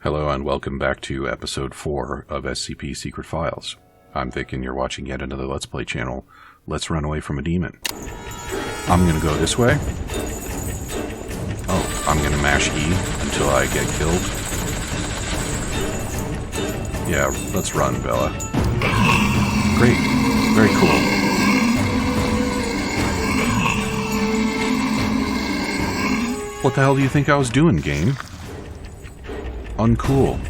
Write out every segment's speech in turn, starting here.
Hello and welcome back to episode 4 of SCP Secret Files. I'm Vic and you're watching yet another Let's Play channel, Let's Run Away from a Demon. I'm gonna go this way. Oh, I'm gonna mash E until I get killed. Yeah, let's run, Bella. Great. Very cool. What the hell do you think I was doing, game? Uncool.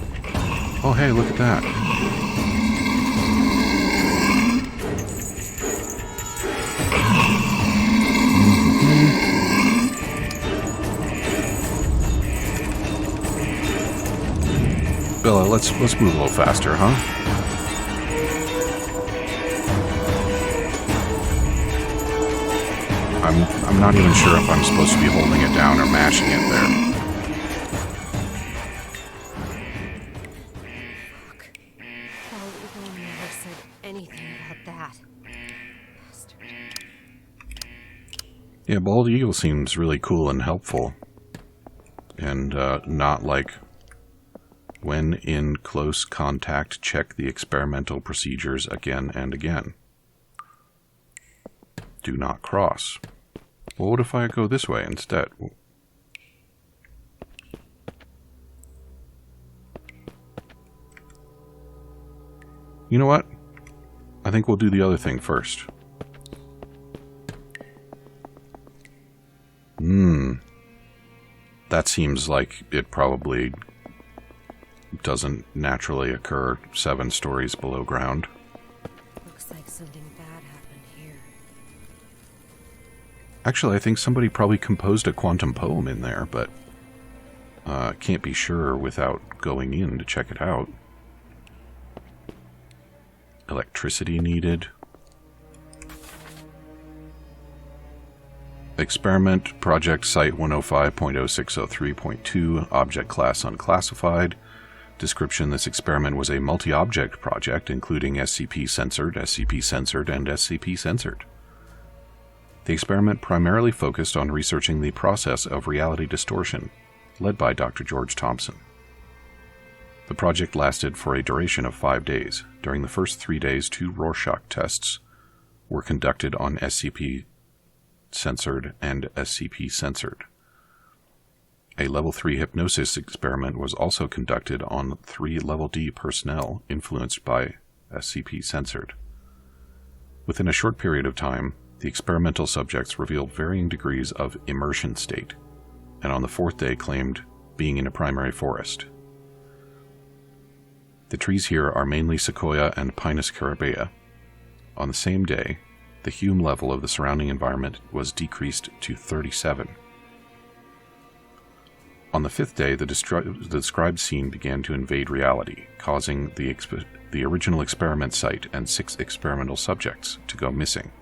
Oh, hey, look at that. Bella, let's move a little faster, huh? I'm not even sure if I'm supposed to be holding it down or mashing it there. Yeah, Bald Eagle seems really cool and helpful. And not like, when in close contact, check the experimental procedures again and again. Do not cross. Well, what if I go this way instead? You know what? I think we'll do the other thing first. That seems like it probably doesn't naturally occur 7 stories below ground. Looks like something bad happened here. Actually, I think somebody probably composed a quantum poem in there, but can't be sure without going in to check it out. Electricity needed. Experiment Project Site 105.0603.2 Object Class Unclassified. Description: this experiment was a multi-object project including SCP Censored, SCP Censored, and SCP Censored. The experiment primarily focused on researching the process of reality distortion, led by Dr. George Thompson. The project lasted for a duration of 5 days. During the first 3 days, 2 Rorschach tests were conducted on SCP Censored and SCP Censored. A Level 3 hypnosis experiment was also conducted on 3 Level D personnel influenced by SCP Censored. Within a short period of time, the experimental subjects revealed varying degrees of immersion state, and on the 4th day claimed being in a primary forest. The trees here are mainly Sequoia and Pinus carabea. On the same day, the Hume level of the surrounding environment was decreased to 37. On the 5th day, the described scene began to invade reality, causing the original experiment site and 6 experimental subjects to go missing.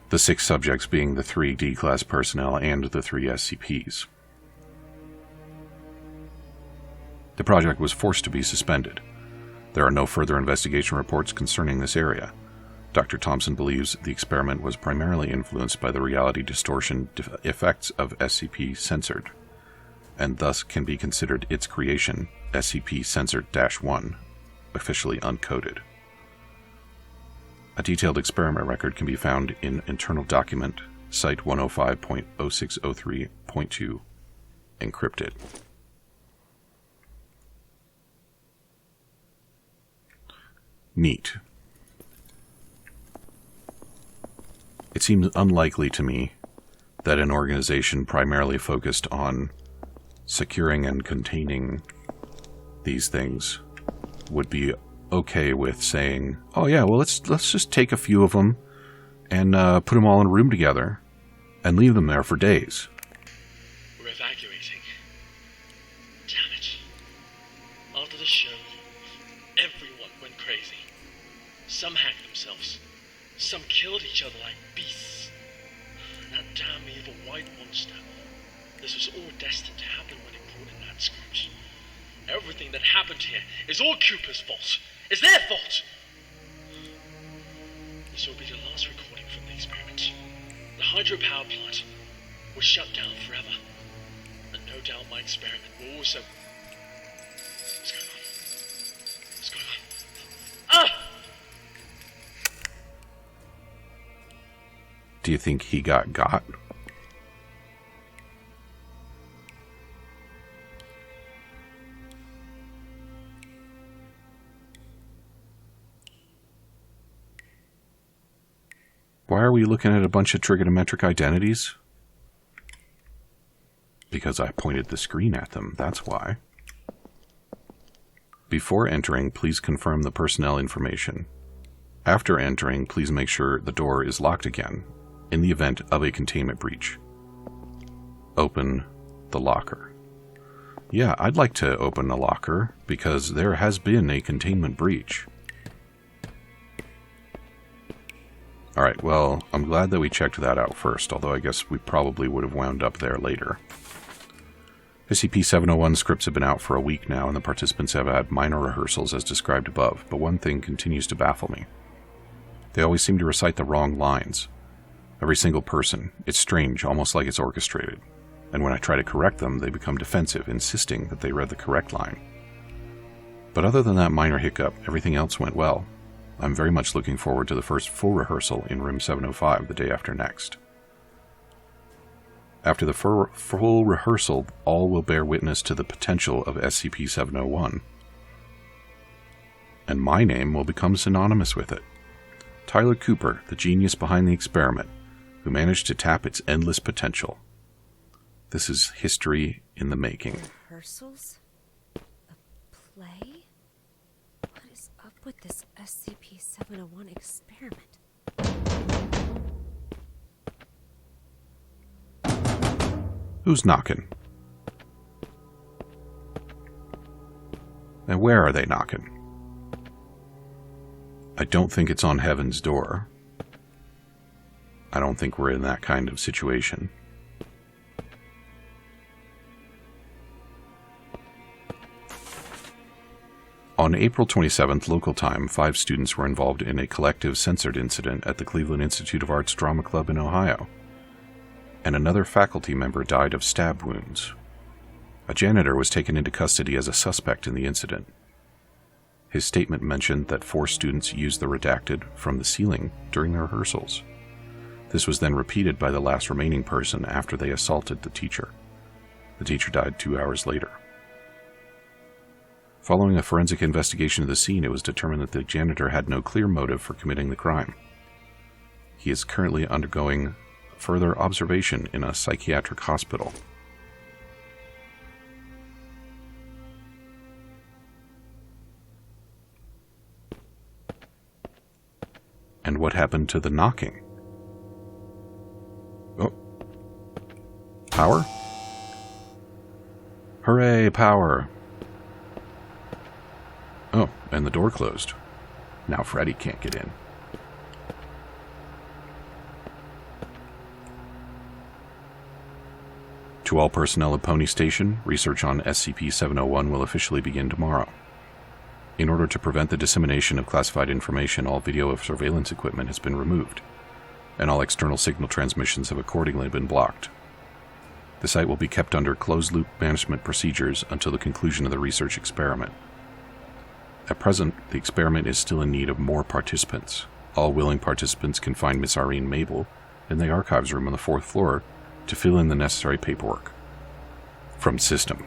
The 6 subjects being the 3 D-class personnel and the 3 SCPs. The project was forced to be suspended. There are no further investigation reports concerning this area. Dr. Thompson believes the experiment was primarily influenced by the reality distortion effects of SCP Censored, and thus can be considered its creation, SCP Censored-1, officially uncoded. A detailed experiment record can be found in internal document Site 105.0603.2, encrypted. Neat. It seems unlikely to me that an organization primarily focused on securing and containing these things would be okay with saying, oh yeah, well let's just take a few of them and put them all in a room together and leave them there for days. We're evacuating. Damn it. After the show, everyone went crazy. Some hacked themselves. Some killed each other like beasts. And that damn evil white monster. This was all destined to happen when it brought in that Scrooge. Everything that happened here is all Cooper's fault. It's their fault! This will be the last recording from the experiment. The hydropower plant was shut down forever. And no doubt my experiment will also... Do you think he got? Why are we looking at a bunch of trigonometric identities? Because I pointed the screen at them, that's why. Before entering, please confirm the personnel information. After entering, please make sure the door is locked again, in the event of a containment breach. Open the locker. Yeah, I'd like to open the locker, because there has been a containment breach. Alright, well, I'm glad that we checked that out first, although I guess we probably would have wound up there later. SCP-701 scripts have been out for a week now, and the participants have had minor rehearsals as described above, but one thing continues to baffle me. They always seem to recite the wrong lines. Every single person. It's strange, almost like it's orchestrated. And when I try to correct them, they become defensive, insisting that they read the correct line. But other than that minor hiccup, everything else went well. I'm very much looking forward to the first full rehearsal in Room 705 the day after next. After the full rehearsal, all will bear witness to the potential of SCP-701. And my name will become synonymous with it. Tyler Cooper, the genius behind the experiment, who managed to tap its endless potential. This is history in the making. Rehearsals? A play? What is up with this SCP-701 experiment? Who's knocking? And where are they knocking? I don't think it's on heaven's door. I don't think we're in that kind of situation. On April 27th, local time, 5 students were involved in a collective censored incident at the Cleveland Institute of Arts Drama Club in Ohio, and another faculty member died of stab wounds. A janitor was taken into custody as a suspect in the incident. His statement mentioned that 4 students used the redacted from the ceiling during the rehearsals. This was then repeated by the last remaining person after they assaulted the teacher. The teacher died 2 hours later. Following a forensic investigation of the scene, it was determined that the janitor had no clear motive for committing the crime. He is currently undergoing further observation in a psychiatric hospital. And what happened to the knocking? Oh. Power? Hooray, power! Oh, and the door closed. Now Freddy can't get in. To all personnel at Pony Station, research on SCP-701 will officially begin tomorrow. In order to prevent the dissemination of classified information, all video of surveillance equipment has been removed, and all external signal transmissions have accordingly been blocked. The site will be kept under closed-loop management procedures until the conclusion of the research experiment. At present, the experiment is still in need of more participants. All willing participants can find Miss Irene Mabel in the archives room on the 4th floor to fill in the necessary paperwork. From System.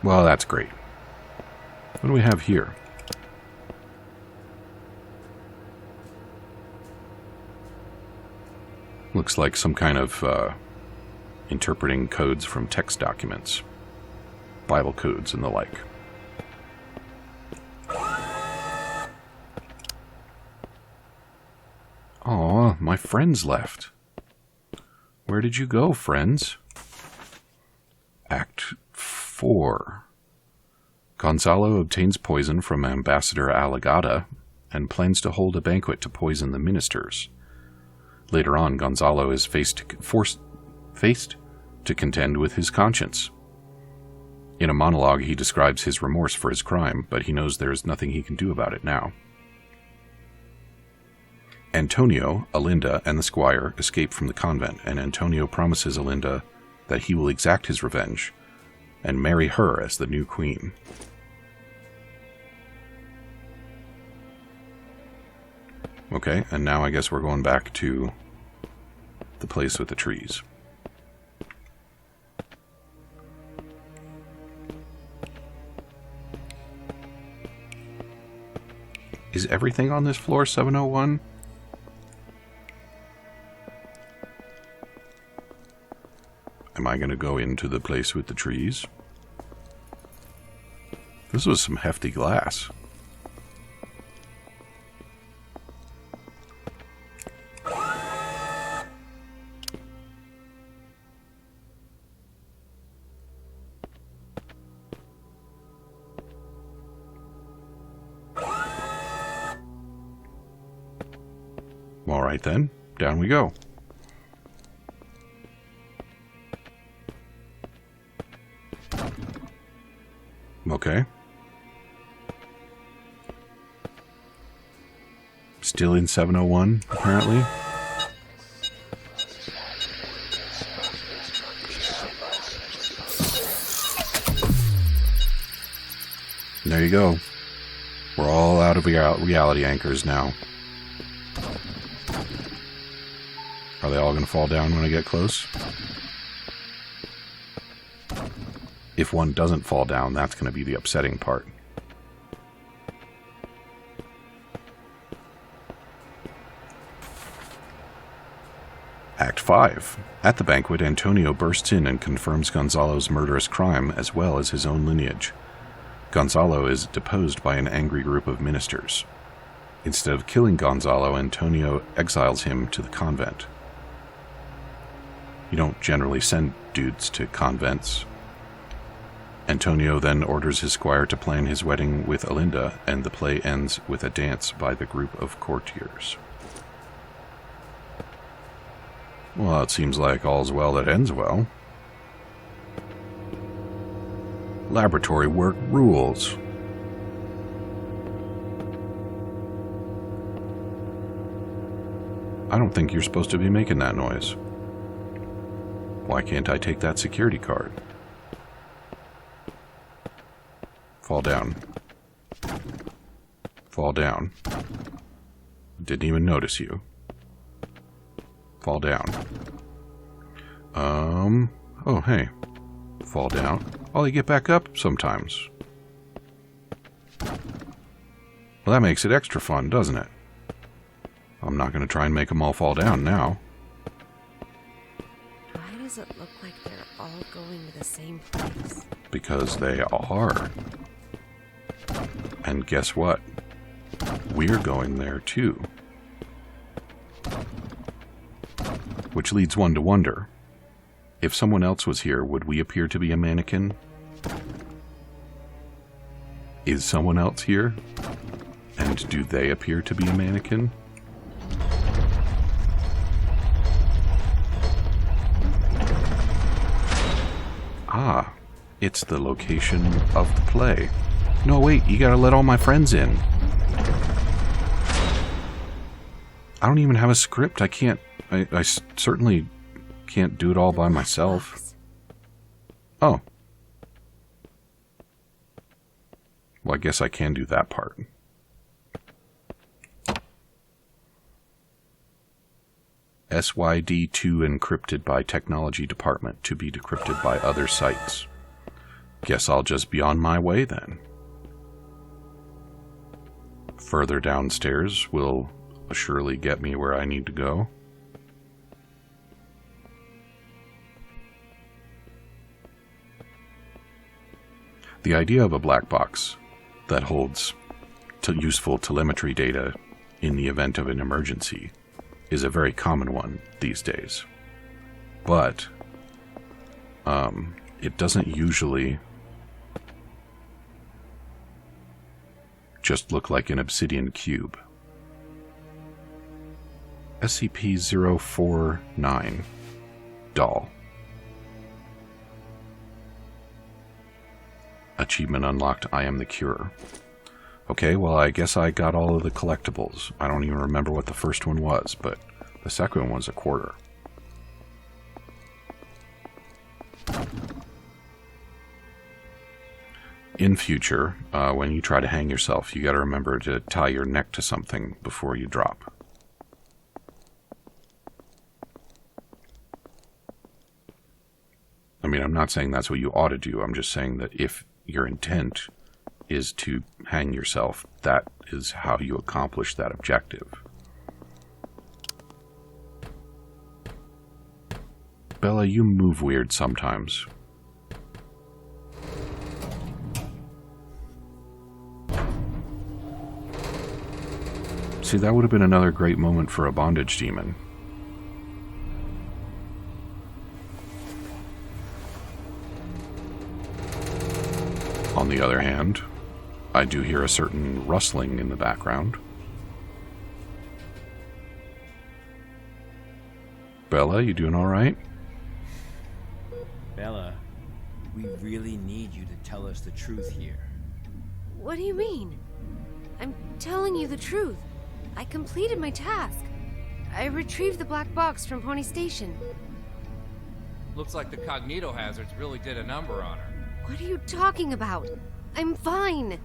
Well, that's great. What do we have here? Looks like some kind of interpreting codes from text documents. Bible codes and the like. Aw, my friends left. Where did you go, friends? Act 4. Gonzalo obtains poison from Ambassador Aligata and plans to hold a banquet to poison the ministers. Later on, Gonzalo is faced to contend with his conscience. In a monologue, he describes his remorse for his crime, but he knows there is nothing he can do about it now. Antonio, Alinda, and the squire escape from the convent, and Antonio promises Alinda that he will exact his revenge and marry her as the new queen. Okay, and now I guess we're going back to the place with the trees. Is everything on this floor 701? Am I going to go into the place with the trees? This was some hefty glass. Alright then, down we go. Okay. Still in 701, apparently. There you go. We're all out of reality anchors now. Are they all going to fall down when I get close? If one doesn't fall down, that's going to be the upsetting part. Act 5. At the banquet, Antonio bursts in and confirms Gonzalo's murderous crime as well as his own lineage. Gonzalo is deposed by an angry group of ministers. Instead of killing Gonzalo, Antonio exiles him to the convent. You don't generally send dudes to convents. Antonio then orders his squire to plan his wedding with Alinda, and the play ends with a dance by the group of courtiers. Well, it seems like all's well that ends well. Laboratory work rules. I don't think you're supposed to be making that noise. Why can't I take that security card? Fall down. Fall down. Didn't even notice you. Fall down. Oh, hey. Fall down. Oh, you get back up sometimes. Well, that makes it extra fun, doesn't it? I'm not going to try and make them all fall down now. Why does it look like they're all going to the same place? Because they are. And guess what? We're going there too. Which leads one to wonder, if someone else was here, would we appear to be a mannequin? Is someone else here? And do they appear to be a mannequin? Ah, it's the location of the play. No, wait, you gotta let all my friends in. I don't even have a script. I can't... I certainly can't do it all by myself. Oh. Well, I guess I can do that part. SYD2 encrypted by Technology Department to be decrypted by other sites. Guess I'll just be on my way then. Further downstairs will surely get me where I need to go. The idea of a black box that holds useful telemetry data in the event of an emergency is a very common one these days. But it doesn't usually just look like an obsidian cube. SCP-049 doll. Achievement unlocked, I am the cure. Okay, well, I guess I got all of the collectibles. I don't even remember what the first one was, but the second one was a quarter. In future, when you try to hang yourself, you gotta remember to tie your neck to something before you drop. mean, I'm not saying that's what you ought to do. I'm just saying that if your intent is to hang yourself, that is how you accomplish that objective. Bella, you move weird sometimes. See, that would have been another great moment for a bondage demon. On the other hand, I do hear a certain rustling in the background. Bella, you doing all right? Bella, we really need you to tell us the truth here. What do you mean? I'm telling you the truth. I completed my task. I retrieved the black box from Pony Station. Looks like the cognito hazards really did a number on her. What are you talking about? I'm fine.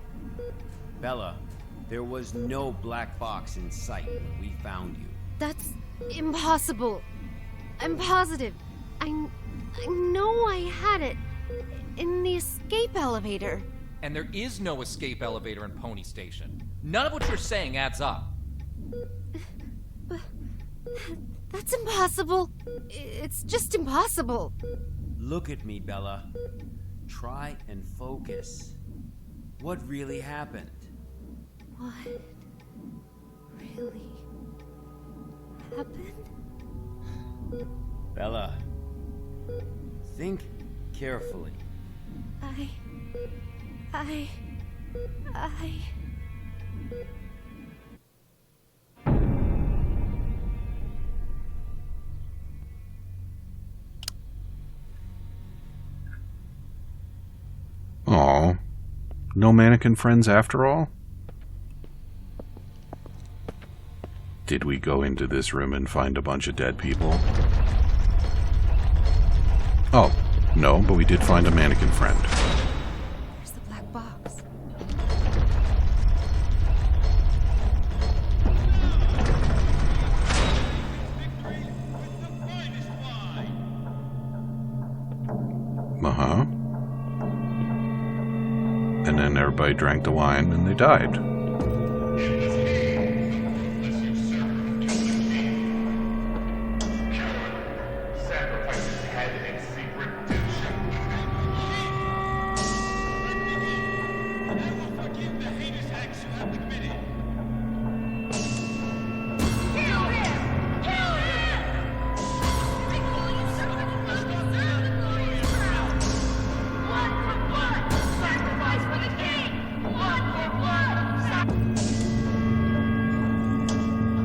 Bella, there was no black box in sight when we found you. That's impossible. I'm positive. I know I had it in the escape elevator. And there is no escape elevator in Pony Station. None of what you're saying adds up. But that's impossible. It's just impossible. Look at me, Bella. Try and focus. What really happened? What really happened? Bella, think carefully. I... Aw, no mannequin friends after all? Did we go into this room and find a bunch of dead people? Oh, no, but we did find a mannequin friend. Where's the black box? Uh-huh. And then everybody drank the wine and they died.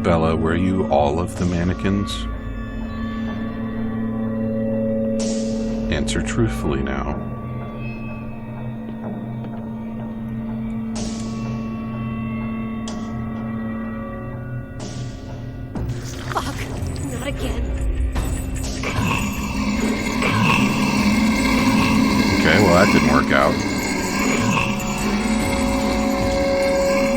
Bella, were you all of the mannequins? Answer truthfully now. Fuck! Not again. Okay, well that didn't work out.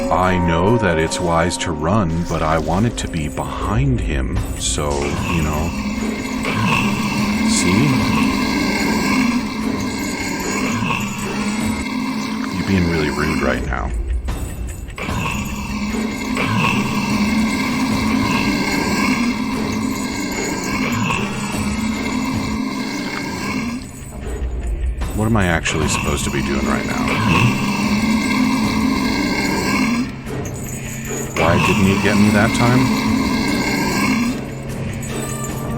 I know that it's wise to run, but I wanted to be behind him, so, you know... See? You're being really rude right now. What am I actually supposed to be doing right now? Why didn't you get me that time?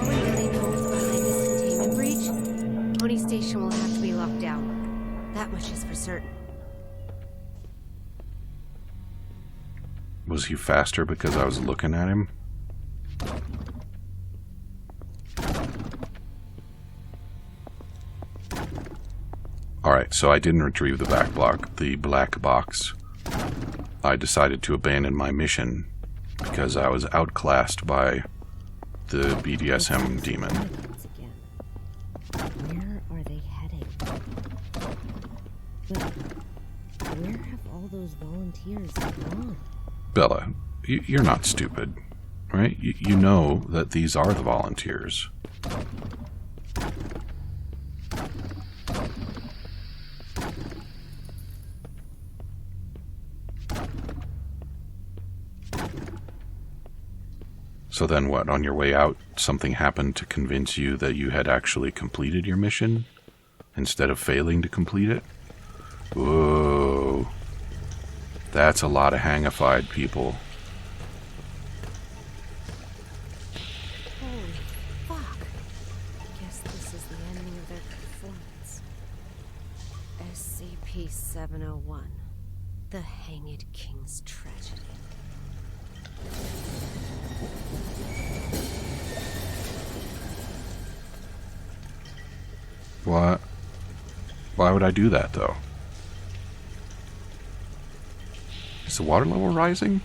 Knowing they know what's behind this containment breach, Pony Station will have to be locked down. That much is for certain. Was he faster because I was looking at him? Alright, so I didn't retrieve the black box. I decided to abandon my mission because I was outclassed by the BDSM demon. Where are they heading? But where have all those volunteers gone? Bella, you're not stupid, right? You know that these are the volunteers. So then what, on your way out, something happened to convince you that you had actually completed your mission instead of failing to complete it? Whoa. That's a lot of hangified people. Holy fuck. Guess this is the ending of their performance. SCP-701. The Hanged King's Tragedy. What? Why would I do that, though? Is the water level rising?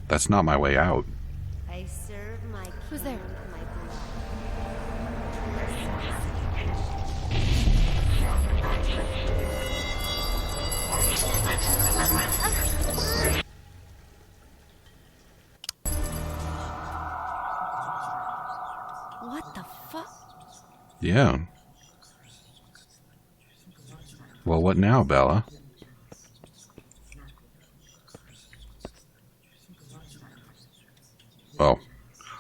That's not my way out. I serve my Who's there? My blood. What the fuck? Yeah. Well, what now, Bella? Well,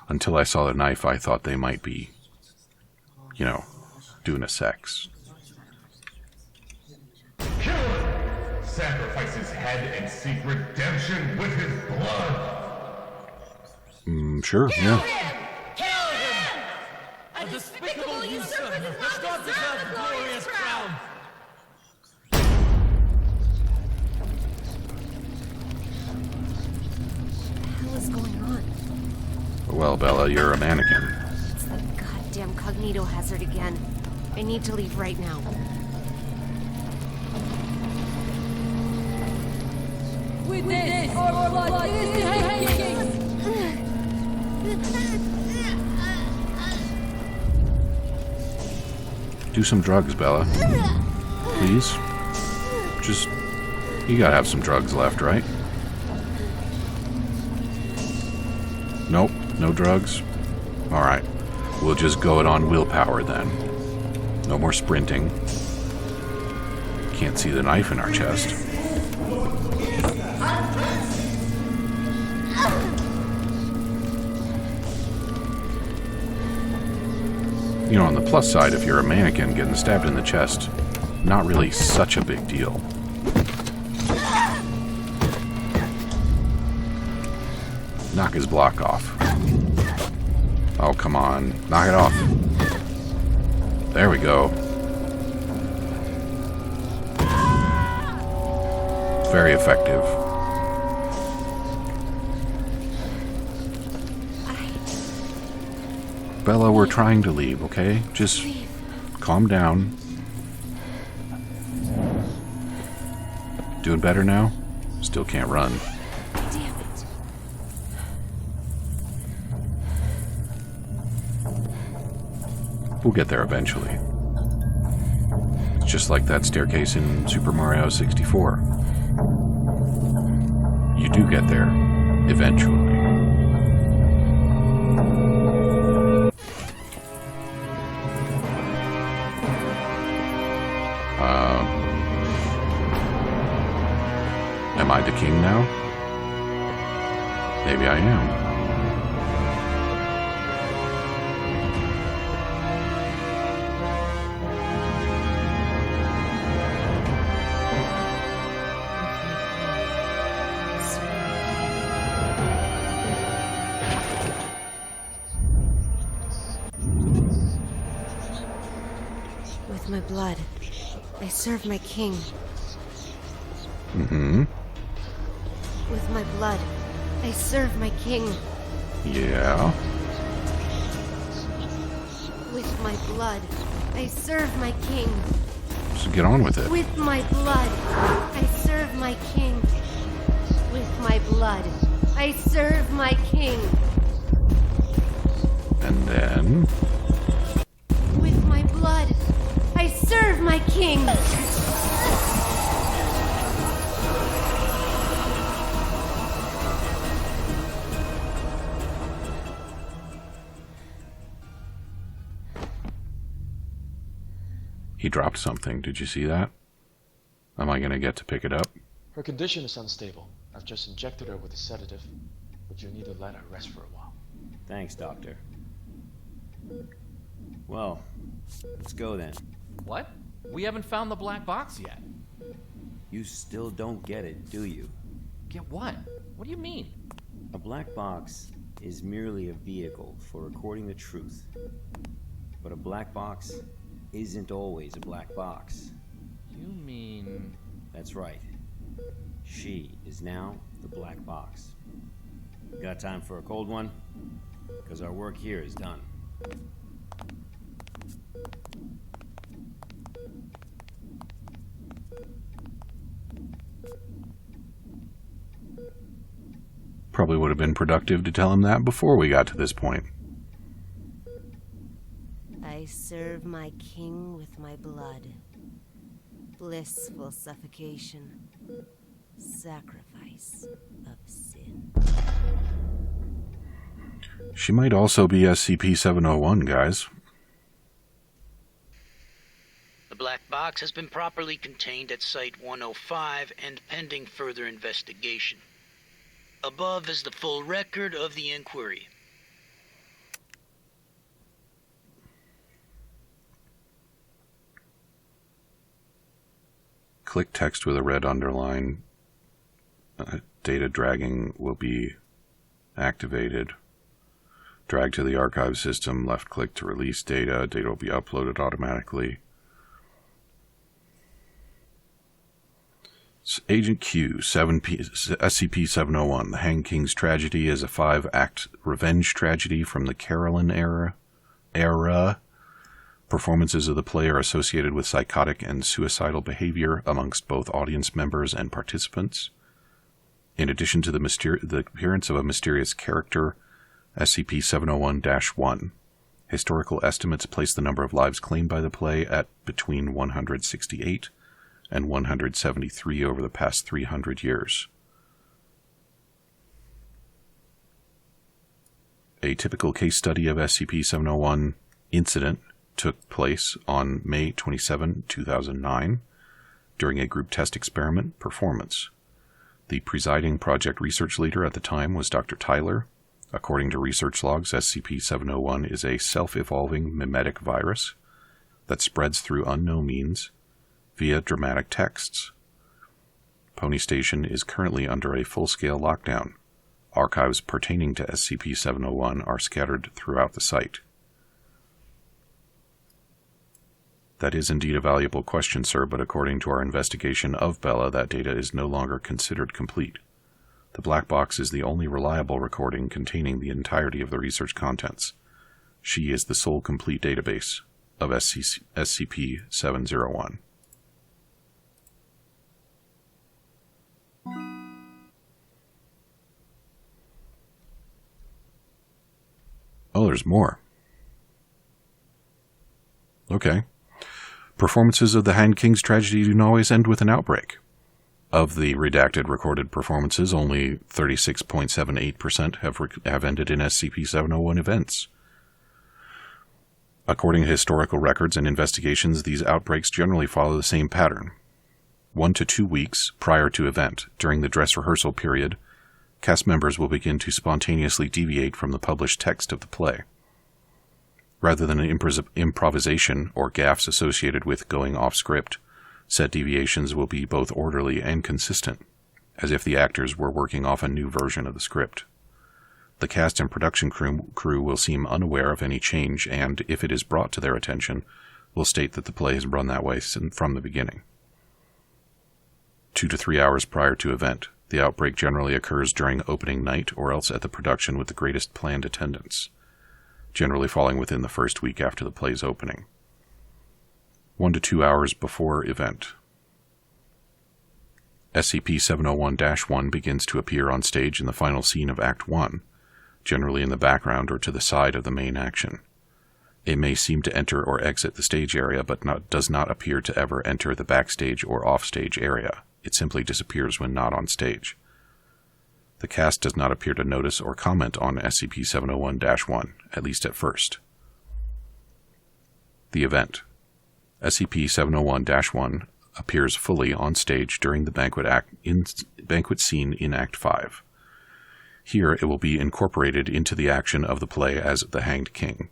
until I saw the knife, I thought they might be, you know, doing a sex. Kill him! Sacrifice his head and seek redemption with his blood! Sure, yeah. A despicable usurper does not deserve the glorious crown! What the hell is going on? Well, Bella, you're a mannequin. It's that goddamn cognito hazard again. I need to leave right now. With this, our blood is hanging! Do some drugs, Bella. Please? Just... You gotta have some drugs left, right? Nope, no drugs? Alright. We'll just go it on willpower then. No more sprinting. Can't see the knife in our chest. You know, on the plus side, if you're a mannequin, getting stabbed in the chest, not really such a big deal. Knock his block off. Oh, come on. Knock it off. There we go. Very effective. Bella, we're trying to leave, okay? Just calm down. Doing better now? Still can't run. Damn it. We'll get there eventually. It's just like that staircase in Super Mario 64. You do get there eventually. Am I the king now? Maybe I am. With my blood, I serve my king. Mm-hmm. With my blood, I serve my king. Yeah. With my blood, I serve my king. So get on with it. With my blood, I serve my king. With my blood, I serve my king. And then... With my blood, I serve my king. He dropped something. Did you see that? Am I going to get to pick it up? Her condition is unstable. I've just injected her with a sedative, but you'll need to let her rest for a while. Thanks, Doctor. Well, let's go then. What? We haven't found the black box yet. You still don't get it, do you? Get what? What do you mean? A black box is merely a vehicle for recording the truth. But a black box isn't always a black box. You mean... That's right. She is now the black box. Got time for a cold one? Because our work here is done. Probably would have been productive to tell him that before we got to this point. I serve my king with my blood. Blissful suffocation. Sacrifice of sin. She might also be SCP-701, guys. The black box has been properly contained at Site-105 and pending further investigation. Above is the full record of the inquiry. Click text with a red underline. Data dragging will be activated. Drag to the archive system. Left click to release data. Data will be uploaded automatically. Agent Q, SCP-701. The Hang King's Tragedy is a 5-act revenge tragedy from the Carolyn era. Performances of the play are associated with psychotic and suicidal behavior amongst both audience members and participants. In addition to the appearance of a mysterious character, SCP-701-1, historical estimates place the number of lives claimed by the play at between 168 and 173 over the past 300 years. A typical case study of SCP-701 incident took place on May 27, 2009, during a group test experiment performance. The presiding project research leader at the time was Dr. Tyler. According to research logs, SCP-701 is a self-evolving mimetic virus that spreads through unknown means via dramatic texts. Pony Station is currently under a full-scale lockdown. Archives pertaining to SCP-701 are scattered throughout the site. That is indeed a valuable question, sir, but according to our investigation of Bella, that data is no longer considered complete. The black box is the only reliable recording containing the entirety of the research contents. She is the sole complete database of SCP-701. Oh, there's more. Okay. Performances of the Hand King's Tragedy do not always end with an outbreak. Of the redacted recorded performances, only 36.78% have ended in SCP-701 events. According to historical records and investigations, these outbreaks generally follow the same pattern. 1 to 2 weeks prior to event, during the dress rehearsal period, cast members will begin to spontaneously deviate from the published text of the play. Rather than an improvisation or gaffes associated with going off script, said deviations will be both orderly and consistent, as if the actors were working off a new version of the script. The cast and production crew will seem unaware of any change and, if it is brought to their attention, will state that the play has run that way from the beginning. 2 to 3 hours prior to event, the outbreak generally occurs during opening night or else at the production with the greatest planned attendance, generally falling within the first week after the play's opening. 1 to 2 hours before event. SCP-701-1 begins to appear on stage in the final scene of Act 1, generally in the background or to the side of the main action. It may seem to enter or exit the stage area, but does not appear to ever enter the backstage or offstage area. It simply disappears when not on stage. The cast does not appear to notice or comment on SCP-701-1, at least at first. The event. SCP-701-1 appears fully on stage during the banquet scene in Act 5. Here, it will be incorporated into the action of the play as the Hanged King.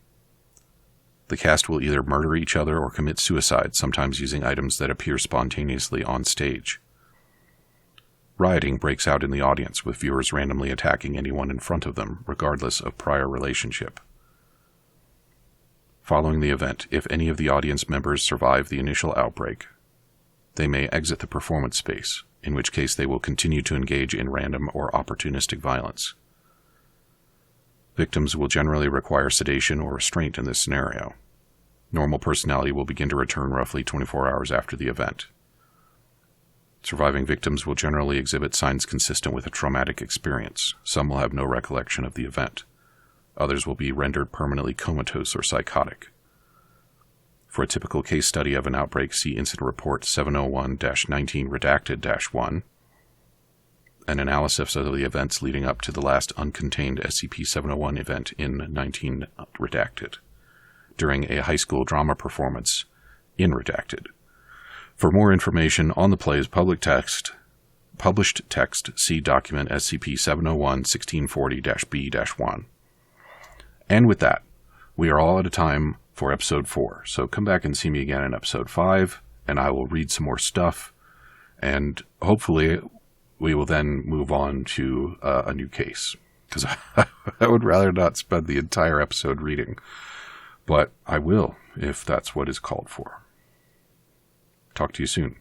The cast will either murder each other or commit suicide, sometimes using items that appear spontaneously on stage. Rioting breaks out in the audience, with viewers randomly attacking anyone in front of them, regardless of prior relationship. Following the event, if any of the audience members survive the initial outbreak, they may exit the performance space, in which case they will continue to engage in random or opportunistic violence. Victims will generally require sedation or restraint in this scenario. Normal personality will begin to return roughly 24 hours after the event. Surviving victims will generally exhibit signs consistent with a traumatic experience. Some will have no recollection of the event. Others will be rendered permanently comatose or psychotic. For a typical case study of an outbreak, see Incident Report 701-19 Redacted-1, an analysis of the events leading up to the last uncontained SCP-701 event in 19 Redacted, during a high school drama performance in Redacted. For more information on the play's published text, see document SCP-701-1640-B-1. And with that, we are all out of time for Episode 4, so come back and see me again in Episode 5, and I will read some more stuff, and hopefully we will then move on to a new case, because I would rather not spend the entire episode reading, but I will if that's what is called for. Talk to you soon.